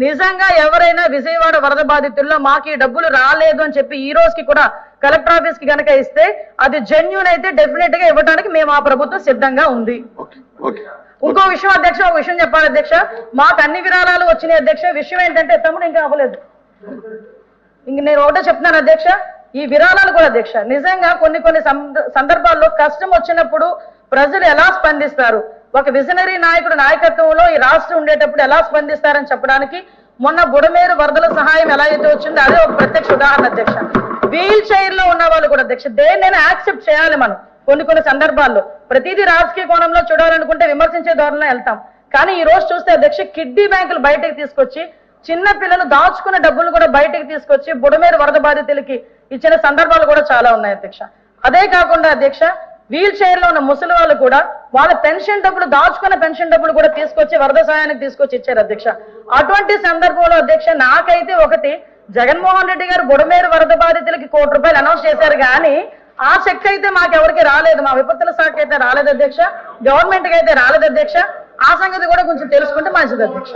నిజంగా ఎవరైనా విజయవాడ వరద బాధితుల్లో మాకు ఈ డబ్బులు రాలేదు అని చెప్పి ఈ రోజుకి కూడా కలెక్టర్ ఆఫీస్ కి గనక ఇస్తే అది జెన్యూన్ అయితే డెఫినెట్ గా ఇవ్వడానికి మేము ఆ ప్రభుత్వం సిద్ధంగా ఉంది. ఇంకో విషయం అధ్యక్ష, ఒక విషయం చెప్పాలి అధ్యక్ష, మాకు అన్ని విరాళాలు వచ్చినాయి అధ్యక్ష. విషయం ఏంటంటే తమ్ముడు ఇంకా అవ్వలేదు, ఇంక నేను ఒకటే చెప్తున్నాను అధ్యక్ష, ఈ విరాళాలు కూడా అధ్యక్ష నిజంగా కొన్ని సందర్భాల్లో కష్టం వచ్చినప్పుడు ప్రజలు ఎలా స్పందిస్తారు, ఒక విజనరీ నాయకుడు నాయకత్వంలో ఈ రాష్ట్రం ఉండేటప్పుడు ఎలా స్పందిస్తారని చెప్పడానికి మొన్న బుడమేరు వరదల సహాయం ఎలా అయితే వచ్చిందో అదే ఒక ప్రత్యక్ష ఉదాహరణ అధ్యక్ష. వీల్ చైర్ లో ఉన్న వాళ్ళు కూడా అధ్యక్ష దేన్నైనా యాక్సెప్ట్ చేయాలి మనం. కొన్ని సందర్భాల్లో ప్రతిదీ రాజకీయ కోణంలో చూడాలనుకుంటే విమర్శించే ధోరణిలో వెళ్తాం. కానీ ఈ రోజు చూస్తే అధ్యక్ష కిడ్నీ బ్యాంకులు బయటకు తీసుకొచ్చి చిన్న పిల్లలు దాచుకున్న డబ్బులు కూడా బయటకు తీసుకొచ్చి బుడమేరు వరద బాధితులకి ఇచ్చిన సందర్భాలు కూడా చాలా ఉన్నాయి అధ్యక్ష. అదే కాకుండా అధ్యక్ష వీల్ చైర్ లో ఉన్న ముసలి వాళ్ళు కూడా వాళ్ళ పెన్షన్ డబ్బులు దాచుకున్న పెన్షన్ డబ్బులు కూడా తీసుకొచ్చి వరద సహాయానికి తీసుకొచ్చి ఇచ్చారు అధ్యక్ష. అటువంటి సందర్భంలో అధ్యక్ష నాకైతే ఒకటి, జగన్మోహన్ రెడ్డి గారు బుడమేరు వరద బాధితులకి ₹1 కోటి అనౌన్స్ చేశారు కానీ ఆ చెక్ అయితే మాకెవరికి రాలేదు, మా విపత్తుల శాఖ అయితే రాలేదు అధ్యక్ష, గవర్నమెంట్ కి అయితే రాలేదు అధ్యక్ష. ఆ సంగతి కూడా కొంచెం తెలుసుకుంటే మంచిది అధ్యక్ష.